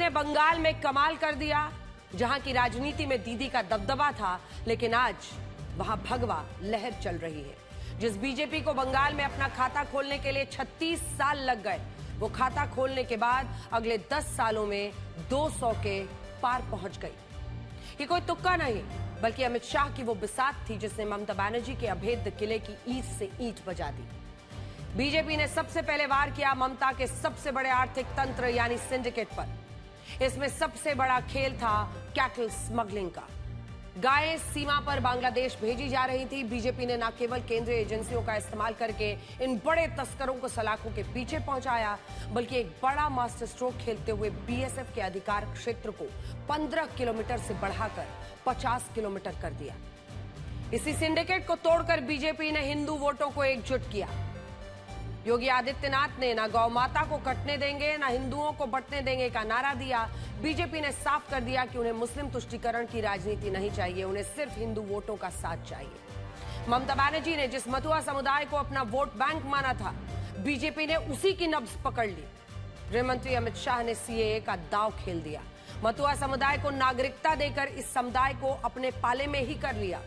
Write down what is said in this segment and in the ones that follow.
ने बंगाल में कमाल कर दिया। जहां की राजनीति में दीदी का दबदबा था, लेकिन आज वहां भगवा लहर चल रही है। जिस बीजेपी को बंगाल में अपना खाता खोलने के लिए 36 साल लग गए, वो खाता खोलने के बाद अगले 10 सालों में 200 के पार पहुंच गई। ये कोई तुक्का नहीं, बल्कि अमित शाह की वो बिसात थी जिसने ममता बनर्जी के अभेद्य किले की ईंट से ईंट बजा दी। बीजेपी ने सबसे पहले वार किया ममता के सबसे बड़े आर्थिक तंत्र यानी सिंडिकेट पर। इसमें सबसे बड़ा खेल था कैटल स्मगलिंग का। गायें सीमा पर बांग्लादेश भेजी जा रही थी। बीजेपी ने न केवल केंद्रीय एजेंसियों का इस्तेमाल करके इन बड़े तस्करों को सलाखों के पीछे पहुंचाया, बल्कि एक बड़ा मास्टर स्ट्रोक खेलते हुए बीएसएफ के अधिकार क्षेत्र को 15 किलोमीटर से बढ़ाकर 50 किलोमीटर कर दिया। इसी सिंडिकेट को तोड़कर बीजेपी ने हिंदू वोटों को एकजुट किया। योगी आदित्यनाथ ने ना गौ माता को कटने देंगे, ना हिंदुओं को बंटने देंगे का नारा दिया। बीजेपी ने साफ कर दिया कि उन्हें मुस्लिम तुष्टीकरण की राजनीति नहीं चाहिए, उन्हें सिर्फ हिंदू वोटों का साथ चाहिए। ममता बनर्जी ने जिस मथुआ समुदाय को अपना वोट बैंक माना था, बीजेपी ने उसी की नब्ज पकड़ ली। गृह मंत्री अमित शाह ने सीएए का दांव खेल दिया। मथुआ समुदाय को नागरिकता देकर इस समुदाय को अपने पाले में ही कर लिया।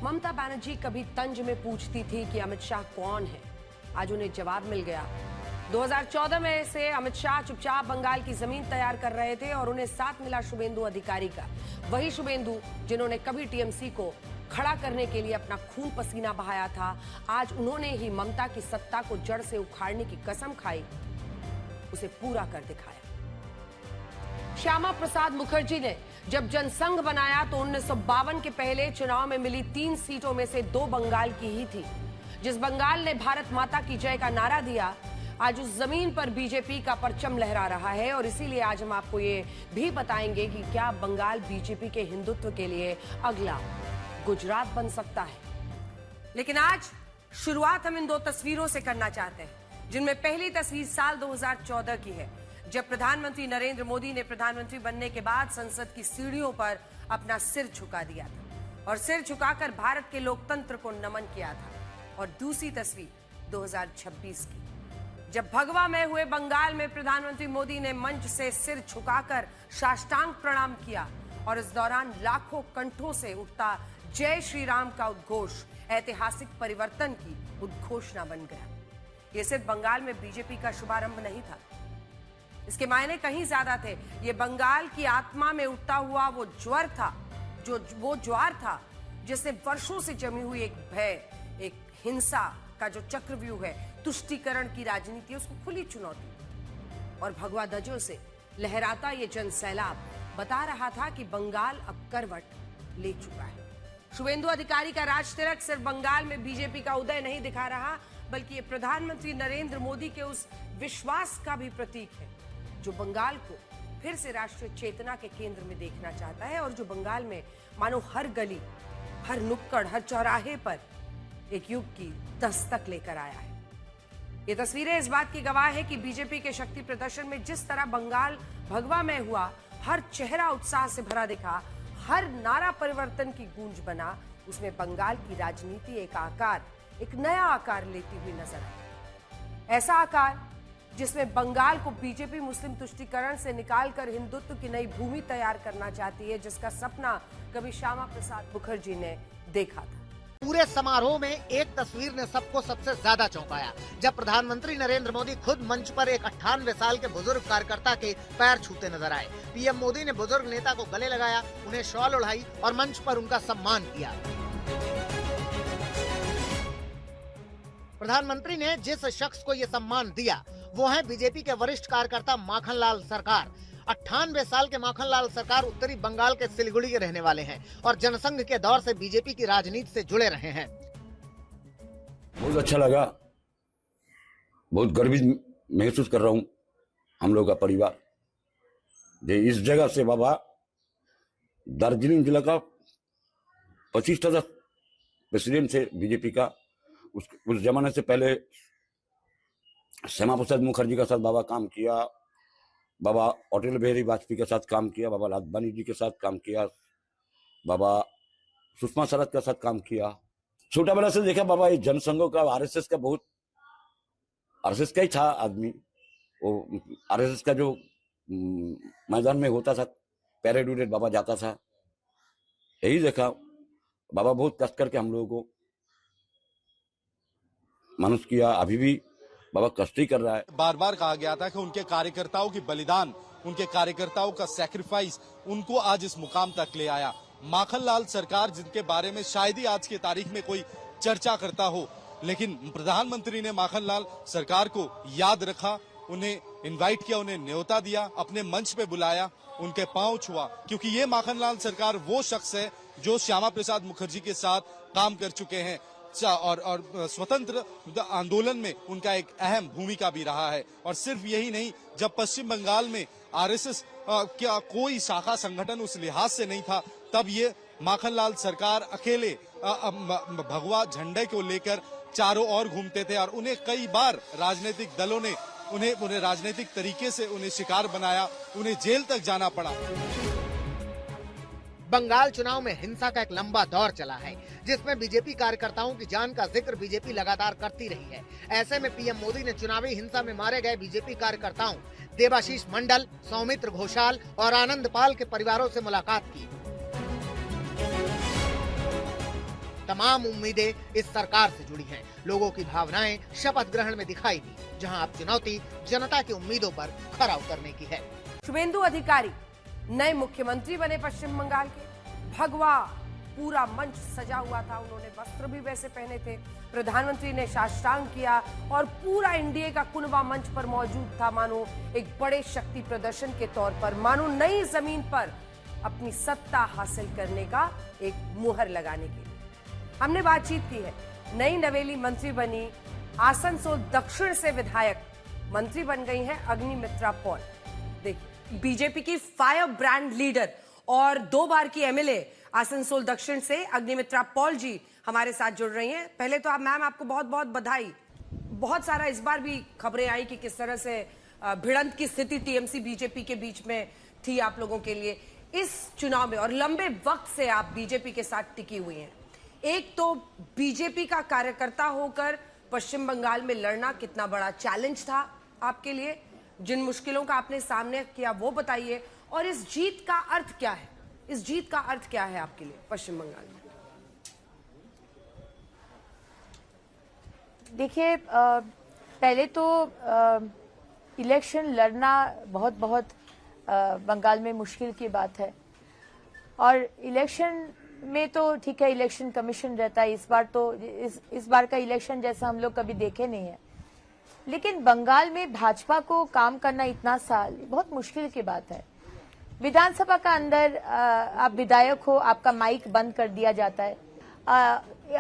ममता बनर्जी कभी तंज में पूछती थी कि अमित शाह कौन है, आज उन्हें जवाब मिल गया। 2014 में से अमित शाह चुपचाप बंगाल की जमीन तैयार कर रहे थे और उन्हें साथ मिला शुभेंदु अधिकारी का। वही शुभेंदु जिन्होंने कभी टीएमसी को खड़ा करने के लिए अपना खून पसीना बहाया था, आज उन्होंने ही ममता की सत्ता को जड़ से उखाड़ने की कसम खाई, उसे पूरा कर दिखाया। श्यामा प्रसाद मुखर्जी ने जब जनसंघ बनाया तो 1952 के पहले चुनाव में मिली 3 सीटों में से 2 बंगाल की ही थी। जिस बंगाल ने भारत माता की जय का नारा दिया, आज उस जमीन पर बीजेपी का परचम लहरा रहा है। और इसीलिए आज हम आपको ये भी बताएंगे कि क्या बंगाल बीजेपी के हिंदुत्व के लिए अगला गुजरात बन सकता है। लेकिन आज शुरुआत हम इन 2 तस्वीरों से करना चाहते हैं, जिनमें पहली तस्वीर साल 2014 की है, जब प्रधानमंत्री नरेंद्र मोदी ने प्रधानमंत्री बनने के बाद संसद की सीढ़ियों पर अपना सिर झुका दिया था और सिर झुकाकर भारत के लोकतंत्र को नमन किया था। और दूसरी तस्वीर 2026 की, जब भगवा में हुए बंगाल में प्रधानमंत्री मोदी ने मंच से सिर झुकाकर साष्टांग प्रणाम किया और इस दौरान लाखों कंठों से उठता जय श्री राम का उद्घोष ऐतिहासिक परिवर्तन की उद्घोषणा बन गया। ये सिर्फ बंगाल में बीजेपी का शुभारंभ नहीं था, इसके मायने कहीं ज्यादा थे। ये बंगाल की आत्मा में उठता हुआ वो ज्वर था, वो ज्वार था जिससे वर्षों से जमी हुई एक भय, एक हिंसा का जो चक्रव्यूह है, तुष्टीकरण की राजनीति, उसको खुली चुनौती। और भगवा ध्वजों से लहराता ये जन सैलाब बता रहा था कि बंगाल अब करवट ले चुका है। शुभेंदु अधिकारी का राज तिलक सिर्फ बंगाल में बीजेपी का उदय नहीं दिखा रहा, बल्कि ये प्रधानमंत्री नरेंद्र मोदी के उस विश्वास का भी प्रतीक है जो बंगाल को फिर से राष्ट्रीय चेतना के केंद्र में देखना चाहता है और जो बंगाल में मानो हर गली, हर नुक्कड़, हर चौराहे पर एक युग की दस्तक लेकर आया है। ये तस्वीरें इस बात की गवाह है कि बीजेपी के शक्ति प्रदर्शन में जिस तरह बंगाल भगवा में हुआ, हर चेहरा उत्साह से भरा दिखा, हर नारा परिवर्तन की गूंज बना, उसमें बंगाल की राजनीति एक नया आकार लेती हुई नजर आई। ऐसा आकार जिसमें बंगाल को बीजेपी मुस्लिम तुष्टीकरण से निकालकर हिंदुत्व की नई भूमि तैयार करना चाहती है, जिसका सपना कभी श्यामा प्रसाद मुखर्जी ने देखा था। पूरे समारोह में एक तस्वीर ने सबको सबसे ज्यादा चौंकाया, जब प्रधानमंत्री नरेंद्र मोदी खुद मंच पर एक 98 साल के बुजुर्ग कार्यकर्ता के पैर छूते नजर आए। पीएम मोदी ने बुजुर्ग नेता को गले लगाया, उन्हें शॉल ओढ़ाई और मंच पर उनका सम्मान किया। प्रधानमंत्री ने जिस शख्स को ये सम्मान दिया वो है बीजेपी के वरिष्ठ कार्यकर्ता माखनलाल सरकार। 98 साल के माखनलाल सरकार उत्तरी बंगाल के सिलीगुड़ी के रहने वाले हैं और जनसंघ के दौर से बीजेपी की राजनीति से जुड़े रहे हैं। बहुत अच्छा लगा, बहुत गर्वित महसूस कर रहा हूँ। हम लोग का परिवार इस जगह से बाबा दार्जिलिंग जिला का 25 प्रेसिडेंट से बीजेपी का, उस जमाने से पहले श्यामा प्रसाद मुखर्जी के साथ बाबा काम किया, बाबा अटल बिहारी वाजपेयी के साथ काम किया, बाबा लालबानी जी के साथ काम किया, बाबा सुषमा स्वराज के साथ काम किया। छोटा बड़ा से देखा बाबा, ये जनसंघों का आरएसएस का ही था आदमी। वो आरएसएस का जो मैदान में होता था, पैरेड उरेड बाबा जाता था, यही देखा। बाबा बहुत कष्ट करके हम लोगों को मनुष्य किया, अभी भी बाबा कष्ट ही कर रहा है। बार बार कहा गया था कि उनके कार्यकर्ताओं की बलिदान, उनके कार्यकर्ताओं का सैक्रिफाइस उनको आज इस मुकाम तक ले आया। माखनलाल सरकार, जिनके बारे में शायद ही आज की तारीख में कोई चर्चा करता हो, लेकिन प्रधानमंत्री ने माखनलाल सरकार को याद रखा, उन्हें इनवाइट किया, उन्हें न्योता दिया, अपने मंच पे बुलाया, उनके पांव छुआ, क्योंकि ये माखनलाल सरकार वो शख्स है जो श्यामा प्रसाद मुखर्जी के साथ काम कर चुके हैं और स्वतंत्र आंदोलन में उनका एक अहम भूमिका भी रहा है। और सिर्फ यही नहीं, जब पश्चिम बंगाल में आरएसएस क्या कोई शाखा संगठन उस लिहाज से नहीं था, तब ये माखनलाल सरकार अकेले भगवा झंडे को लेकर चारों ओर घूमते थे और उन्हें कई बार राजनीतिक दलों ने उन्हें राजनीतिक तरीके से उन्हें शिकार बनाया, उन्हें जेल तक जाना पड़ा। बंगाल चुनाव में हिंसा का एक लंबा दौर चला है, जिसमें बीजेपी कार्यकर्ताओं की जान का जिक्र बीजेपी लगातार करती रही है। ऐसे में पीएम मोदी ने चुनावी हिंसा में मारे गए बीजेपी कार्यकर्ताओं देवाशीष मंडल, सौमित्र घोषाल और आनंद पाल के परिवारों से मुलाकात की। तमाम उम्मीदें इस सरकार से जुड़ी हैं। लोगों की भावनाएं शपथ ग्रहण में दिखाई दी, जहां अब चुनौती जनता की उम्मीदों पर खरा उतरने की है। शुभेंदु अधिकारी नए मुख्यमंत्री बने पश्चिम बंगाल के। भगवा पूरा मंच सजा हुआ था, उन्होंने वस्त्र भी वैसे पहने थे, प्रधानमंत्री ने साष्टांग किया और पूरा एनडीए का कुनबा मंच पर मौजूद था, मानो एक बड़े शक्ति प्रदर्शन के तौर पर, मानो नई जमीन पर अपनी सत्ता हासिल करने का एक मुहर लगाने के लिए। हमने बातचीत की है। नई नवेली मंत्री बनी, आसनसोल दक्षिण से विधायक मंत्री बन गई हैं अग्निमित्रा पॉल। देखिए, बीजेपी की फायर ब्रांड लीडर और 2 बार की एमएलए आसनसोल दक्षिण से अग्निमित्रा पॉल जी हमारे साथ जुड़ रही हैं। पहले तो मैम आपको बहुत बहुत बधाई। बहुत सारा इस बार भी खबरें आई कि किस तरह से भिड़ंत की स्थिति टीएमसी बीजेपी के बीच में थी आप लोगों के लिए इस चुनाव में, और लंबे वक्त से आप बीजेपी के साथ टिकी हुई हैं। एक तो बीजेपी का कार्यकर्ता होकर पश्चिम बंगाल में लड़ना कितना बड़ा चैलेंज था आपके लिए, जिन मुश्किलों का आपने सामने किया वो बताइए, और इस जीत का अर्थ क्या है, इस जीत का अर्थ क्या है आपके लिए पश्चिम बंगाल में? देखिए, पहले तो इलेक्शन लड़ना बहुत बहुत बंगाल में मुश्किल की बात है, और इलेक्शन में तो ठीक है, इलेक्शन कमीशन रहता है। इस बार तो इस बार का इलेक्शन जैसा हम लोग कभी देखे नहीं है, लेकिन बंगाल में भाजपा को काम करना इतना साल बहुत मुश्किल की बात है। विधानसभा का अंदर आप विधायक हो, आपका माइक बंद कर दिया जाता है।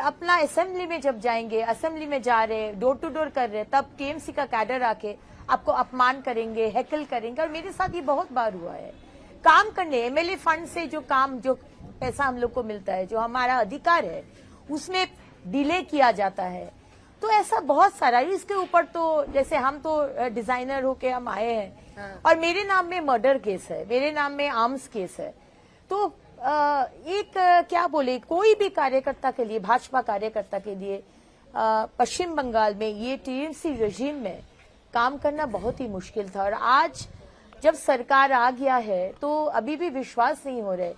अपना असेंबली में जब जाएंगे, असेंबली में जा रहे, डोर टू डोर कर रहे, तब टीएमसी का कैडर आके आपको अपमान करेंगे, हैकल करेंगे, और मेरे साथ ये बहुत बार हुआ है। काम करने एमएलए फंड से जो पैसा हम लोग को मिलता है, जो हमारा अधिकार है, उसमें डिले किया जाता है। तो ऐसा बहुत सारा, इसके ऊपर तो जैसे हम तो डिजाइनर होके हम आए हैं, और मेरे नाम में मर्डर केस है, मेरे नाम में आर्म्स केस है। तो एक क्या बोले, कोई भी कार्यकर्ता के लिए, भाजपा कार्यकर्ता के लिए पश्चिम बंगाल में ये टीएमसी रेजिम में काम करना बहुत ही मुश्किल था। और आज जब सरकार आ गया है तो अभी भी विश्वास नहीं हो रहा है।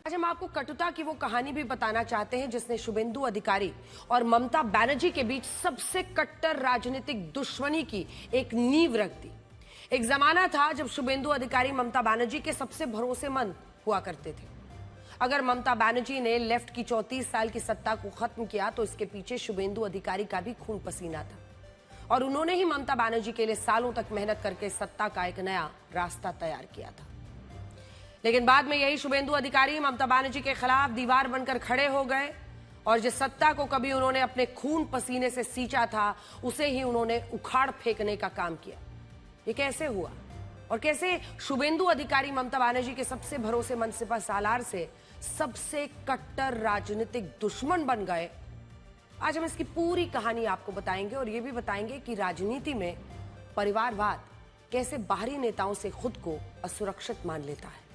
आज हम आपको कटुता की वो कहानी भी बताना चाहते हैं जिसने शुभेंदु अधिकारी और ममता बनर्जी के बीच सबसे कट्टर राजनीतिक दुश्मनी की एक नींव रख दी। एक जमाना था जब शुभेंदु अधिकारी ममता बनर्जी के सबसे भरोसेमंद हुआ करते थे। अगर ममता बनर्जी ने लेफ्ट की 34 साल की सत्ता को खत्म किया तो इसके पीछे शुभेंदु अधिकारी का भी खून पसीना था, और उन्होंने ही ममता बनर्जी के लिए सालों तक मेहनत करके सत्ता का एक नया रास्ता तैयार किया था। लेकिन बाद में यही शुभेंदु अधिकारी ममता बनर्जी के खिलाफ दीवार बनकर खड़े हो गए, और जिस सत्ता को कभी उन्होंने अपने खून पसीने से सींचा था, उसे ही उन्होंने उखाड़ फेंकने का काम किया। ये कैसे हुआ, और कैसे शुभेंदु अधिकारी ममता बनर्जी के सबसे भरोसेमंद सिपह सालार से सबसे कट्टर राजनीतिक दुश्मन बन गए, आज हम इसकी पूरी कहानी आपको बताएंगे, और ये भी बताएंगे कि राजनीति में परिवारवाद कैसे बाहरी नेताओं से खुद को असुरक्षित मान लेता है।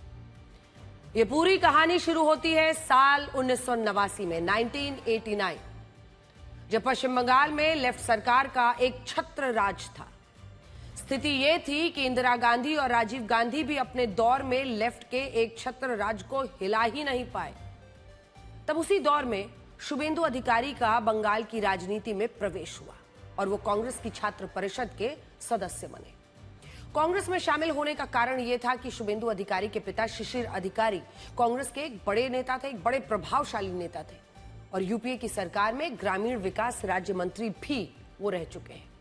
ये पूरी कहानी शुरू होती है साल 1989 में, 1989, जब पश्चिम बंगाल में लेफ्ट सरकार का एक छत्र राज था। स्थिति ये थी कि इंदिरा गांधी और राजीव गांधी भी अपने दौर में लेफ्ट के एक छत्र राज को हिला ही नहीं पाए। तब उसी दौर में शुभेंदु अधिकारी का बंगाल की राजनीति में प्रवेश हुआ और वो कांग्रेस की छात्र परिषद के सदस्य बने। कांग्रेस में शामिल होने का कारण यह था कि शुभेंदु अधिकारी के पिता शिशिर अधिकारी कांग्रेस के एक बड़े नेता थे, एक बड़े प्रभावशाली नेता थे और यूपीए की सरकार में ग्रामीण विकास राज्य मंत्री भी वो रह चुके हैं।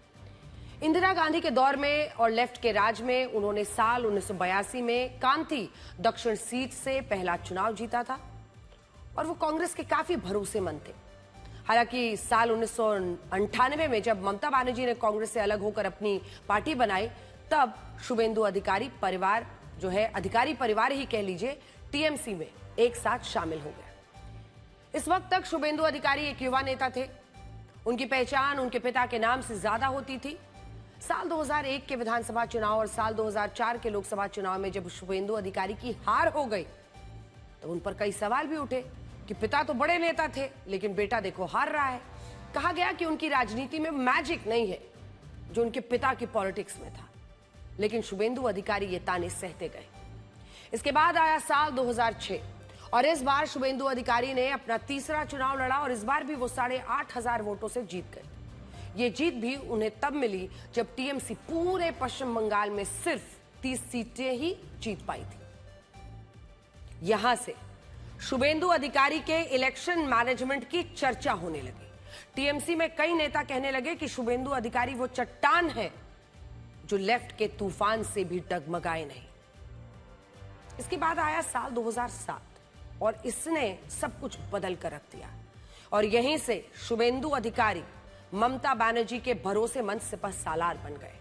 इंदिरा गांधी के दौर में और लेफ्ट के राज में उन्होंने साल 1982 में कांती दक्षिण सीट से पहला चुनाव जीता था और वो कांग्रेस के काफी भरोसेमंद थे। हालांकि साल 1998 में जब ममता बनर्जी ने कांग्रेस से अलग होकर अपनी पार्टी बनाई, तब शुभेंदु अधिकारी परिवार जो है, अधिकारी परिवार ही कह लीजिए, टीएमसी में एक साथ शामिल हो गया। इस वक्त तक शुभेंदु अधिकारी एक युवा नेता थे। उनकी पहचान उनके पिता के नाम से ज्यादा होती थी। साल 2001 के विधानसभा चुनाव और साल 2004 के लोकसभा चुनाव में जब शुभेंदु अधिकारी की हार हो गई तो उन पर कई सवाल भी उठे कि पिता तो बड़े नेता थे लेकिन बेटा देखो हार रहा है। कहा गया कि उनकी राजनीति में मैजिक नहीं है जो उनके पिता की पॉलिटिक्स में था, लेकिन शुभेंदु अधिकारी ये ताने सहते गए। इसके बाद आया साल 2006 और इस बार शुभेंदु अधिकारी ने अपना तीसरा चुनाव लड़ा और इस बार भी वो 8,500 वोटों से जीत गए। ये जीत भी उन्हें तब मिली जब टीएमसी पूरे पश्चिम बंगाल में सिर्फ 30 सीटें ही जीत पाई थी। यहां से शुभेंदु अधिकारी के इलेक्शन मैनेजमेंट की चर्चा होने लगी। टीएमसी में कई नेता कहने लगे कि शुभेंदु अधिकारी वो चट्टान है जो लेफ्ट के तूफान से भी डगमगाए नहीं। इसके बाद आया साल 2007 और इसने सब कुछ बदल कर रख दिया और यहीं से शुभेंदु अधिकारी ममता बनर्जी के भरोसेमंद सिपहसालार बन गए।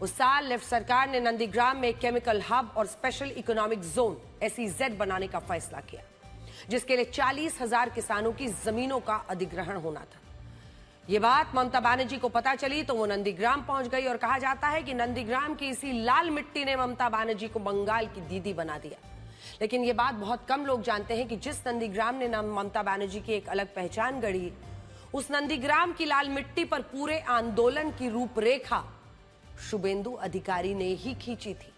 उस साल लेफ्ट सरकार ने नंदीग्राम में केमिकल हब और स्पेशल इकोनॉमिक जोन SEZ बनाने का फैसला किया, जिसके लिए 40,000 किसानों की जमीनों का अधिग्रहण होना था। ये बात ममता बनर्जी को पता चली तो वो नंदीग्राम पहुंच गई और कहा जाता है कि नंदीग्राम की इसी लाल मिट्टी ने ममता बनर्जी को बंगाल की दीदी बना दिया। लेकिन ये बात बहुत कम लोग जानते हैं कि जिस नंदीग्राम ने ममता बनर्जी की एक अलग पहचान गढ़ी, उस नंदीग्राम की लाल मिट्टी पर पूरे आंदोलन की रूपरेखा शुभेंदु अधिकारी ने ही खींची थी।